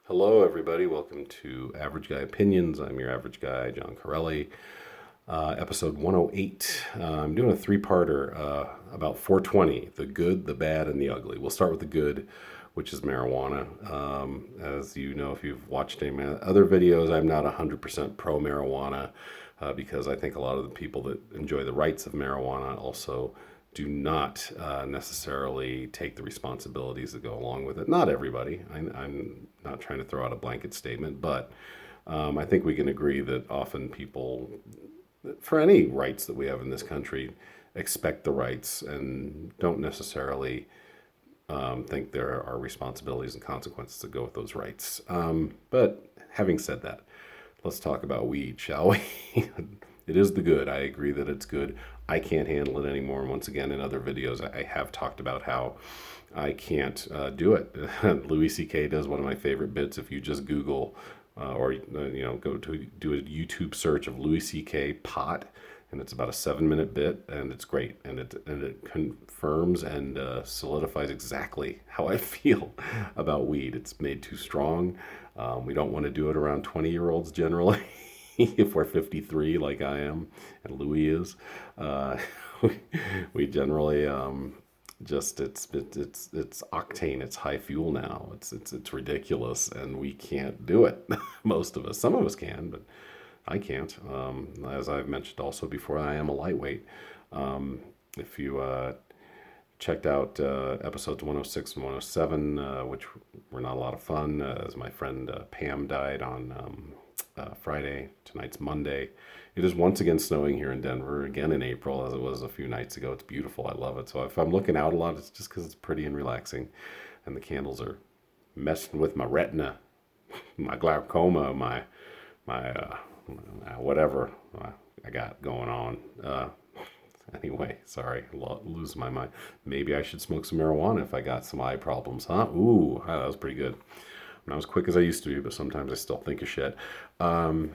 Hello, everybody. Welcome to Average Guy Opinions. I'm your average guy, John Corelli. Episode 108. I'm doing a three-parter about 420, the good, the bad, and the ugly. We'll start with the good, which is marijuana. As you know, if you've watched any of my other videos, I'm not 100% pro marijuana because I think a lot of the people that enjoy the rights of marijuana also do not necessarily take the responsibilities that go along with it. Not everybody. I'm not trying to throw out a blanket statement, but I think we can agree that often people, for any rights that we have in this country, expect the rights and don't necessarily think there are responsibilities and consequences that go with those rights. But having said that, let's talk about weed, shall we? It is the good. I agree that it's good. I can't handle it anymore. And once again, in other videos, I have talked about how I can't do it. Louis C.K. does one of my favorite bits. If you just Google go to do a YouTube search of Louis C.K. pot, and it's about a 7-minute bit, and it's great, and it confirms and solidifies exactly how I feel about weed. It's made too strong. We don't want to do it around 20-year-olds generally. If we're 53 like I am and Louis is, uh, we generally just it's octane, it's high fuel now. It's ridiculous, and we can't do it. Most of us, some of us can, but I can't. As I've mentioned also before, I am a lightweight. If you checked out episodes 106 and 107, which were not a lot of fun, as my friend Pam died on Friday. Tonight's Monday. It is once again snowing here in Denver, again in April, as it was a few nights ago. It's beautiful. I love it. So if I'm looking out a lot, it's just because it's pretty and relaxing. And the candles are messing with my retina, my glaucoma, my whatever I got going on. Anyway, sorry, lose my mind. Maybe I should smoke some marijuana if I got some eye problems, huh? Ooh, that was pretty good. I'm not as quick as I used to be, but sometimes I still think of shit. Um,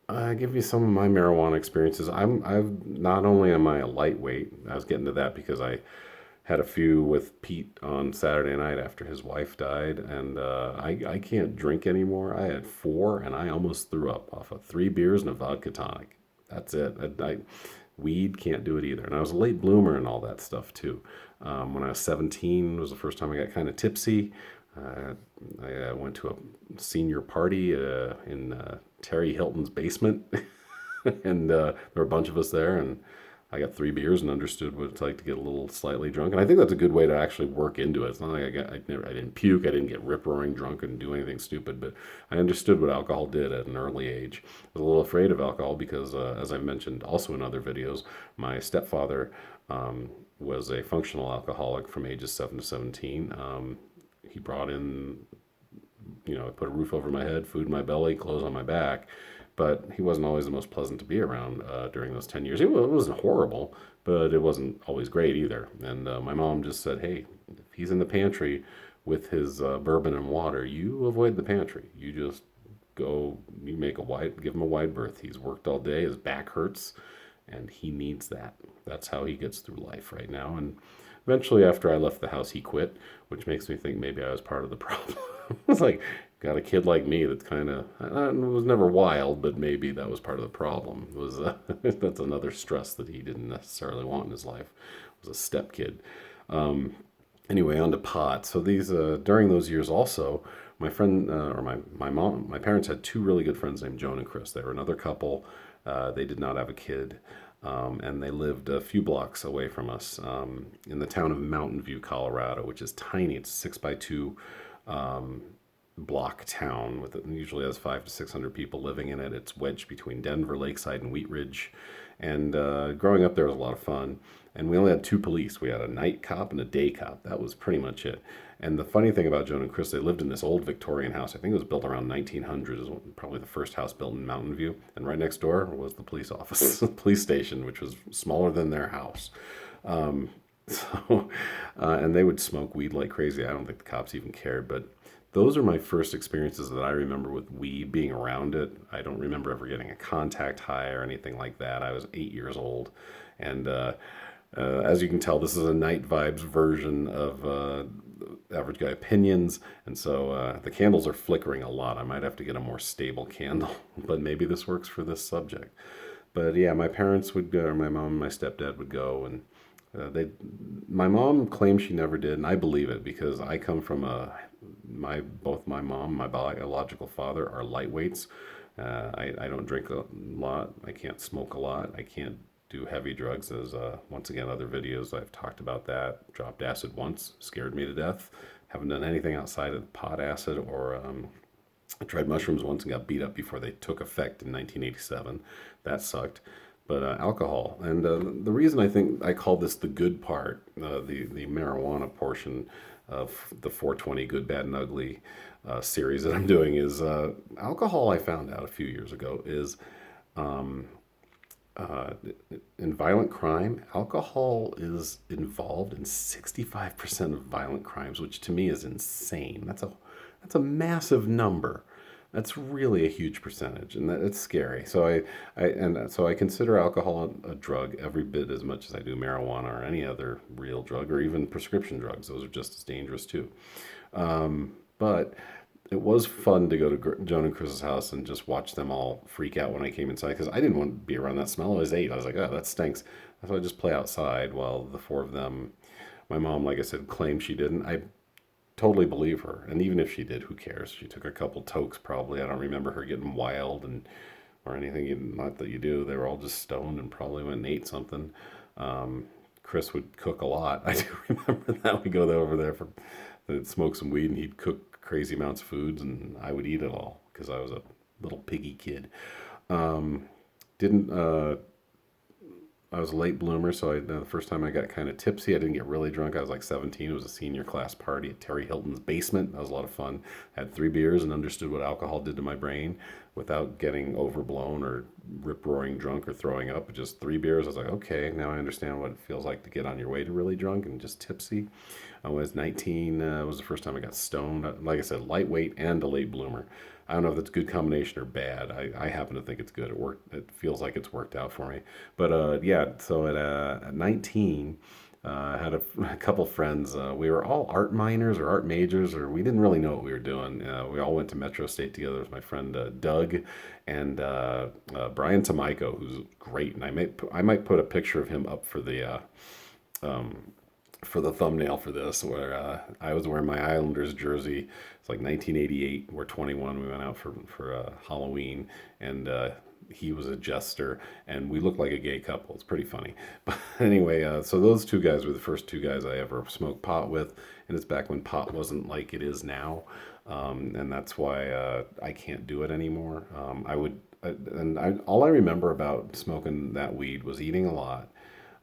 I give you some of my marijuana experiences. I've not only am I a lightweight. I was getting to that because I had a few with Pete on Saturday night after his wife died, and I can't drink anymore. I had four, and I almost threw up off of 3 beers and a vodka tonic. That's it. Weed can't do it either. And I was a late bloomer and all that stuff too. When I was 17 was the first time I got kind of tipsy. Uh, I went to a senior party in Terry Hilton's basement, and there were a bunch of us there, and I got 3 beers and understood what it's like to get a little slightly drunk. And I think that's a good way to actually work into it. It's not like I didn't puke, I didn't get rip roaring drunk and do anything stupid, but I understood what alcohol did at an early age. I was a little afraid of alcohol because, as I mentioned also in other videos, my stepfather was a functional alcoholic from ages 7 to 17. He brought in, I put a roof over my head, food in my belly, clothes on my back. But he wasn't always the most pleasant to be around during those 10 years. It wasn't horrible, but it wasn't always great either. And my mom just said, hey, if he's in the pantry with his bourbon and water, you avoid the pantry. You just go, give him a wide berth. He's worked all day, his back hurts, and he needs that. That's how he gets through life right now. And eventually, after I left the house, he quit, which makes me think maybe I was part of the problem. It's like, got a kid like me that's kind of was never wild, but maybe that was part of the problem. Was that's another stress that he didn't necessarily want in his life. Was a step kid. Anyway, on to pot. So these during those years also, my friend or my parents had two really good friends named Joan and Chris. They were another couple. They did not have a kid. And they lived a few blocks away from us in the town of Mountain View, Colorado, which is tiny. It's 6x2 block town with usually has 500 to 600 people living in it. It's wedged between Denver, Lakeside, and Wheat Ridge. And growing up there was a lot of fun. And we only had two police. We had a night cop and a day cop. That was pretty much it. And the funny thing about Joan and Chris, they lived in this old Victorian house. I think it was built around 1900. It was probably the first house built in Mountain View. And right next door was the police office, the police station, which was smaller than their house. And they would smoke weed like crazy. I don't think the cops even cared, but those are my first experiences that I remember with weed, being around it. I don't remember ever getting a contact high or anything like that. I was 8 years old, and As you can tell, this is a night vibes version of Average Guy Opinions, and so the candles are flickering a lot. I might have to get a more stable candle, but maybe this works for this subject. But yeah, my parents would go, or my mom and my stepdad would go, and they. My mom claims she never did, and I believe it because I come from a both my mom, my biological father are lightweights. I don't drink a lot. I can't smoke a lot. I can't do heavy drugs. As once again, other videos I've talked about that. Dropped acid once, scared me to death. Haven't done anything outside of pot acid or I tried mushrooms once and got beat up before they took effect in 1987. That sucked. But alcohol, and the reason I think I call this the good part, the marijuana portion of the 420 Good, Bad, and Ugly series that I'm doing is alcohol. I found out a few years ago is uh, in violent crime, alcohol is involved in 65% of violent crimes, which to me is insane. That's a massive number. That's really a huge percentage, and it's scary. So I consider alcohol a drug every bit as much as I do marijuana or any other real drug, or even prescription drugs. Those are just as dangerous too. But it was fun to go to Joan and Chris's house and just watch them all freak out when I came inside because I didn't want to be around that smell. I was 8. I was like, oh, that stinks. So I just play outside while the four of them. My mom, like I said, claimed she didn't. I totally believe her. And even if she did, who cares? She took a couple tokes probably. I don't remember her getting wild and or anything. Not that you do. They were all just stoned and probably went and ate something. Um, Chris would cook a lot. I do remember that. We go over there for smoke some weed, and he'd cook crazy amounts of foods, and I would eat it all because I was a little piggy kid. Um, didn't I was a late bloomer, so the first time I got kind of tipsy, I didn't get really drunk. I was like 17. It was a senior class party at Terry Hilton's basement. That was a lot of fun. I had 3 beers and understood what alcohol did to my brain without getting overblown or rip roaring drunk or throwing up. Just 3 beers. I was like, okay, now I understand what it feels like to get on your way to really drunk and just tipsy. I was 19. Was the first time I got stoned. Like I said, lightweight and a late bloomer. I don't know if that's a good combination or bad. I happen to think it's good. It worked. It feels like it's worked out for me. But yeah, so at 19, I had a couple friends. We were all art minors or art majors, or we didn't really know what we were doing. We all went to Metro State together with my friend Doug and Brian Tamaiko, who's great. And I might put a picture of him up for the thumbnail for this, where I was wearing my Islanders jersey. It's like 1988. We're 21. We went out for Halloween, and he was a jester, and we looked like a gay couple. It's pretty funny. But anyway, so those two guys were the first two guys I ever smoked pot with, and it's back when pot wasn't like it is now, and that's why I can't do it anymore. All I remember about smoking that weed was eating a lot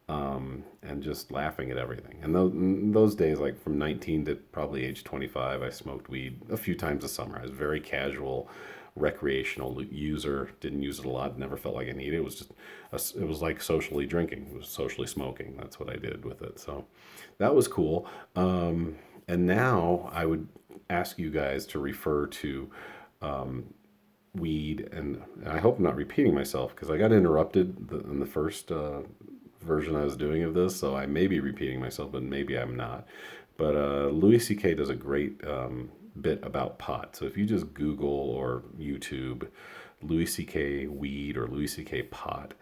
and just laughing at everything. And in those days, like from 19 to probably age 25, I smoked weed a few times a summer. I was very casual, recreational user. Didn't use it a lot. Never felt like I needed it. It was it was like socially drinking. It was socially smoking. That's what I did with it. So that was cool. And now I would ask you guys to refer to weed, and I hope I'm not repeating myself because I got interrupted in the first version I was doing of this, so I may be repeating myself, but maybe I'm not. But Louis C.K. does a great bit about pot. So if you just Google or YouTube Louis C.K. weed or Louis C.K. pot,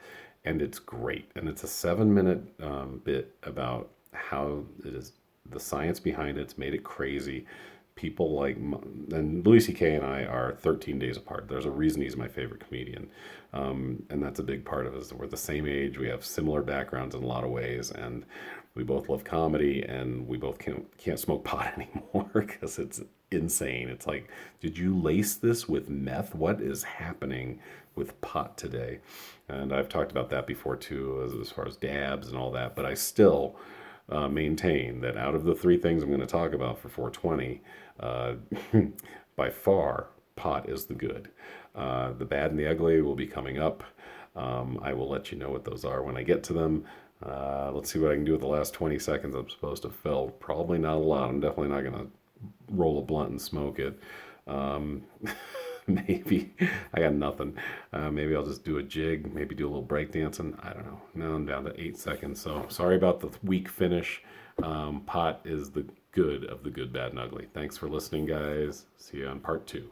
and it's great. And it's a 7-minute bit about how it is the science behind it's made it crazy. People like, and Louis C.K. and I are 13 days apart. There's a reason he's my favorite comedian. And that's a big part of it. We're the same age. We have similar backgrounds in a lot of ways. And we both love comedy, and we both can't smoke pot anymore because it's insane. It's like, did you lace this with meth? What is happening with pot today? And I've talked about that before too, as far as dabs and all that. But I still maintain that out of the 3 things I'm going to talk about for 420, uh, by far, pot is the good. The bad and the ugly will be coming up. I will let you know what those are when I get to them. Let's see what I can do with the last 20 seconds I'm supposed to fill. Probably not a lot. I'm definitely not going to roll a blunt and smoke it. Um, maybe I got nothing. Maybe I'll just do a jig, maybe do a little break dancing. I don't know. Now I'm down to 8 seconds. So sorry about the weak finish. Pot is the good of the good, bad, and ugly. Thanks for listening, guys. See you on part 2.